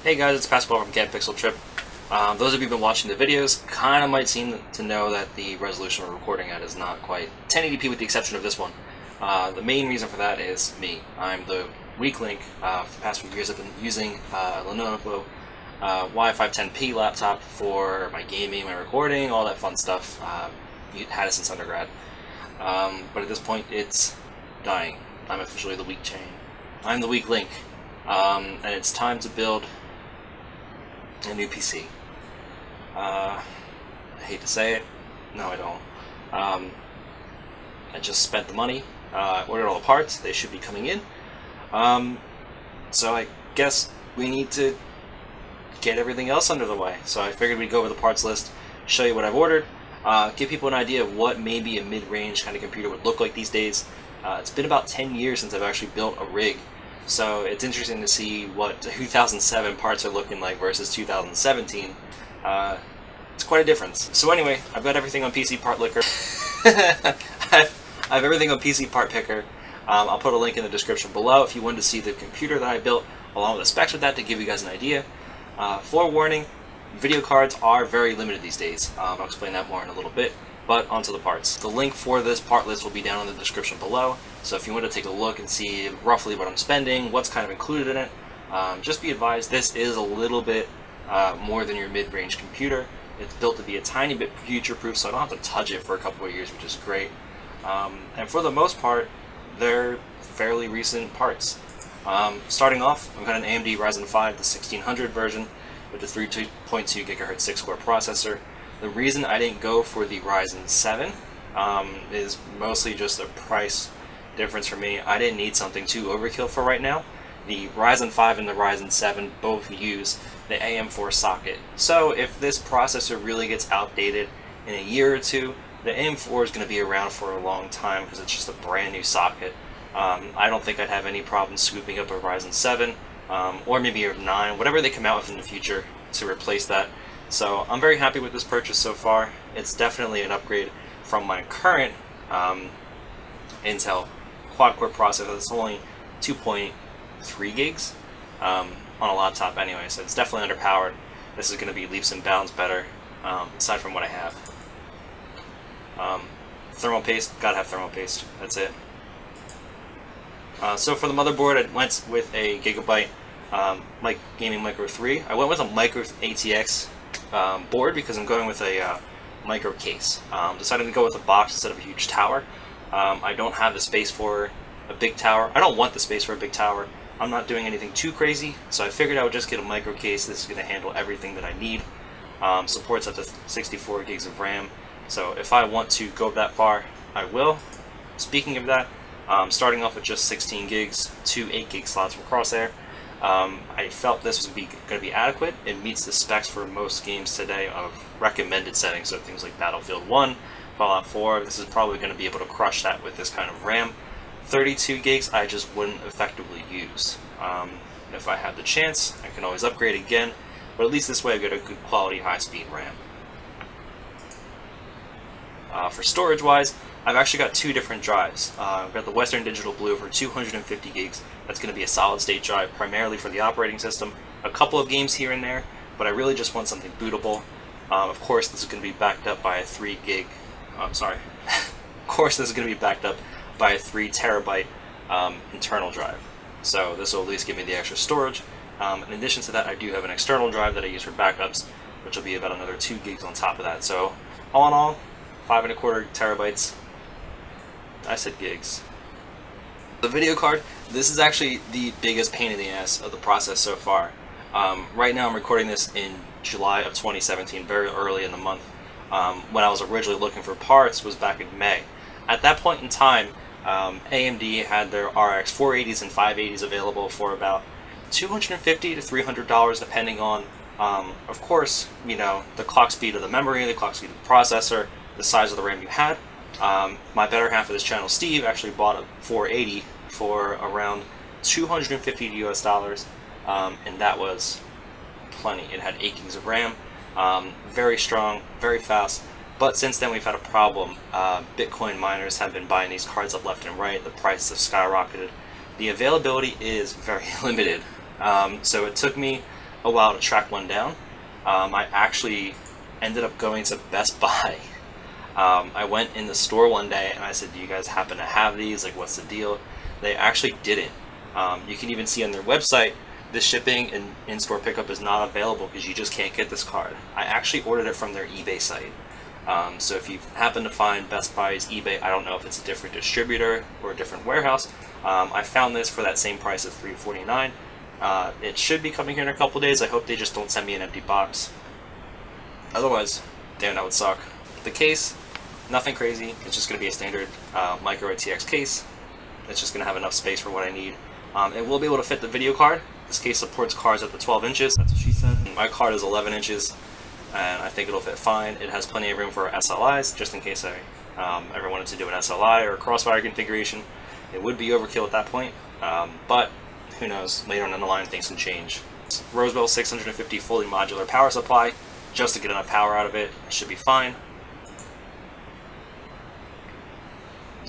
Hey guys, it's Pascal from Pixel Trip. Those of you who've been watching the videos kind of might seem to know that the resolution we're recording at is not quite 1080p with the exception of this one. The main reason for that is me. I'm the weak link. For the past few years I've been using Lenovo Y510P laptop for my gaming, my recording, all that fun stuff. Had it since undergrad. But at this point it's dying. I'm officially the weak chain. I'm the weak link. And it's time to build a new PC. I hate to say it. No, I don't. I just spent the money, ordered all the parts. They should be coming in. So I guess we need to get everything else under the way. So I figured we'd go over the parts list, show you what I've ordered, give people an idea of what maybe a mid-range kind of computer would look like these days. It's been about 10 years since I've actually built a rig. So it's interesting to see what 2007 parts are looking like versus 2017. It's quite a difference. So anyway, I've got everything on PC Part Licker. I have everything on PC Part Picker. I'll put a link in the description below if you wanted to see the computer that I built, along with the specs with that to give you guys an idea. Forewarning, video cards are very limited these days. I'll explain that more in a little bit. But onto the parts. The link for this part list will be down in the description below, so if you want to take a look and see roughly what I'm spending, what's kind of included in it, just be advised this is a little bit more than your mid-range computer. It's built to be a tiny bit future-proof, so I don't have to touch it for a couple of years, which is great. And for the most part, they're fairly recent parts. Starting off, I've got an AMD Ryzen 5, the 1600 version, with the 3.2 GHz 6-core processor. The reason I didn't go for the Ryzen 7 is mostly just a price difference for me. I didn't need something too overkill for right now. The Ryzen 5 and the Ryzen 7 both use the AM4 socket. So if this processor really gets outdated in a year or two, the AM4 is going to be around for a long time because it's just a brand new socket. I don't think I'd have any problem scooping up a Ryzen 7 or maybe a 9, whatever they come out with in the future to replace that. So I'm very happy with this purchase so far. It's definitely an upgrade from my current Intel quad-core processor. It's only 2.3 gigs on a laptop anyway, so it's definitely underpowered. This is going to be leaps and bounds better, aside from what I have. Thermal paste, gotta have thermal paste, that's it. So for the motherboard, I went with a Gigabyte Gaming Micro 3. I went with a Micro ATX board because I'm going with a micro case. Decided to go with a box instead of a huge tower. I don't have the space for a big tower. I don't want the space for a big tower. I'm not doing anything too crazy, so I figured I would just get a micro case. This is going to handle everything that I need. Supports up to 64 gigs of RAM, so if I want to go that far, I will. Speaking of that, starting off with just 16 gigs, 2 8 gig slots from Corsair. I felt this was going to be adequate. It meets the specs for most games today of recommended settings, so things like Battlefield 1, Fallout 4. This is probably going to be able to crush that with this kind of RAM. 32 gigs I just wouldn't effectively use. If I had the chance, I can always upgrade again, but at least this way I get a good quality high-speed RAM. For storage-wise, I've actually got two different drives. I've got the Western Digital Blue for 250 gigs. That's going to be a solid-state drive, primarily for the operating system. A couple of games here and there, but I really just want something bootable. Of course, this is going to be backed up by a 3 gig. Of course, this is going to be backed up by a 3 terabyte internal drive. So this will at least give me the extra storage. In addition to that, I do have an external drive that I use for backups, which will be about another 2 gigs on top of that. So all in all, 5.25 terabytes. I said gigs. The video card, this is actually the biggest pain in the ass of the process so far. Right now I'm recording this in July of 2017, very early in the month. When I was originally looking for parts was back in May. At that point in time, AMD had their RX 480s and 580s available for about $250 to $300 depending on, of course, you know, the clock speed of the memory, the clock speed of the processor, the size of the RAM you had. My better half of this channel, Steve, actually bought a 480 for around $250 US, and that was plenty. It had 8 gigs of RAM, very strong, very fast, but since then we've had a problem. Bitcoin miners have been buying these cards up left and right. The prices have skyrocketed. The availability is very limited, so it took me a while to track one down. I actually ended up going to Best Buy. I went in the store one day and I said, do you guys happen to have these? Like, what's the deal? They actually didn't. You can even see on their website, the shipping and in-store pickup is not available because you just can't get this card. I actually ordered it from their eBay site. So if you happen to find Best Buy's eBay, I don't know if it's a different distributor or a different warehouse. I found this for that same price of $349. It should be coming here in a couple days. I hope they just don't send me an empty box. Otherwise, damn, that would suck. The case, nothing crazy. It's just going to be a standard micro ATX case. It's just going to have enough space for what I need. It will be able to fit the video card. This case supports cards up to 12 inches. That's what she said. My card is 11 inches, and I think it'll fit fine. It has plenty of room for SLIs, just in case I ever wanted to do an SLI or a crossfire configuration. It would be overkill at that point, but who knows, later on down the line things can change. Rosewill 650 fully modular power supply, just to get enough power out of it. It should be fine.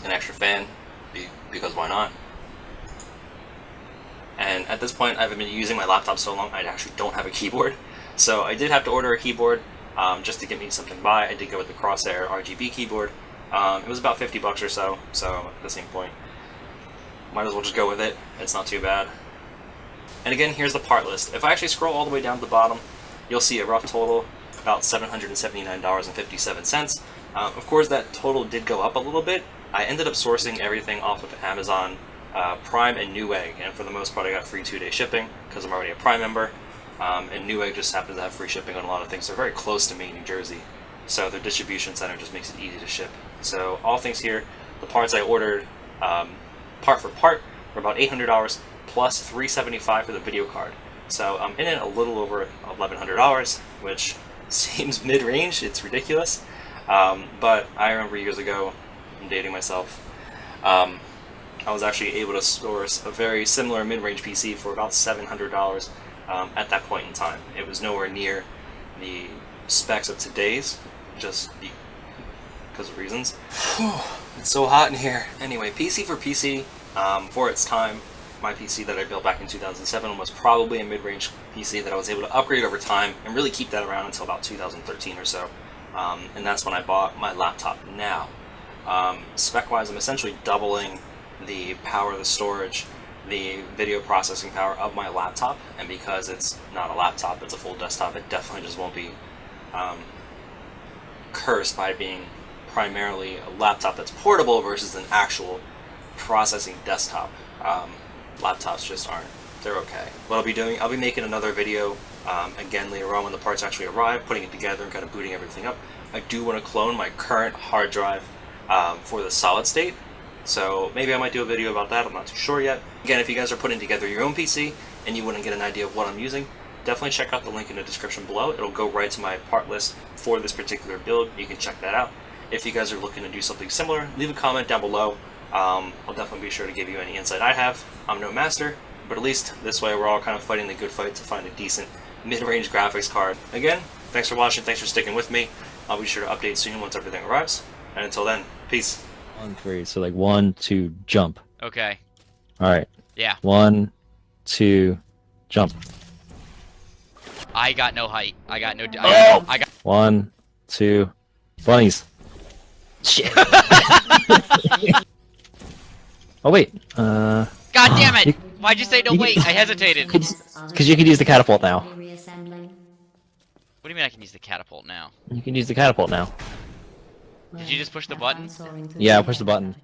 An extra fan, because why not? And at this point, I've been using my laptop so long, I actually don't have a keyboard. So I did have to order a keyboard just to get me something by. I did go with the Corsair RGB keyboard. It was about 50 bucks or so at the same point, might as well just go with it. It's not too bad. And again, here's the part list. If I actually scroll all the way down to the bottom, you'll see a rough total, about $779.57. Of course, that total did go up a little bit. I ended up sourcing everything off of Amazon Prime and Newegg, and for the most part I got free 2-day shipping because I'm already a Prime member, and Newegg just happens to have free shipping on a lot of things. They're very close to me in New Jersey, so their distribution center just makes it easy to ship. So all things here, the parts I ordered part for part were about $800 plus $375 for the video card. So I'm in it a little over $1,100, which seems mid-range. It's ridiculous, but I remember years ago, I'm dating myself, I was actually able to source a very similar mid-range PC for about $700 at that point in time. It was nowhere near the specs of today's, just because of reasons. It's so hot in here. Anyway, PC for PC, for its time, my PC that I built back in 2007 was probably a mid-range PC that I was able to upgrade over time and really keep that around until about 2013 or so. And that's when I bought my laptop now. Spec-wise, I'm essentially doubling the power, the storage, the video processing power of my laptop, and because it's not a laptop, it's a full desktop, it definitely just won't be cursed by being primarily a laptop that's portable versus an actual processing desktop. Laptops just aren't. They're okay. What I'll be doing, I'll be making another video again later on when the parts actually arrive, putting it together and kind of booting everything up. I do want to clone my current hard drive for the solid state, so maybe I might do a video about that. I'm not too sure yet. Again, if you guys are putting together your own PC and you want to get an idea of what I'm using, definitely check out the link in the description below. It'll go right to my part list for this particular build. You can check that out. If you guys are looking to do something similar, leave a comment down below. I'll definitely be sure to give you any insight I have. I'm no master, but at least this way we're all kind of fighting the good fight to find a decent mid-range graphics card. Again, thanks for watching, thanks for sticking with me. I'll be sure to update soon once everything arrives. And until then, peace. 1, 3, so like 1, 2, jump. Okay. Alright. Yeah. 1, 2, jump. I got no height. I got no. I got. 1, 2, bunnies. Shit. Oh wait. God damn it! Why'd you say no? Wait, I hesitated. Because you can use the catapult now. What do you mean I can use the catapult now? You can use the catapult now. Did you just push the button? Yeah, push the button.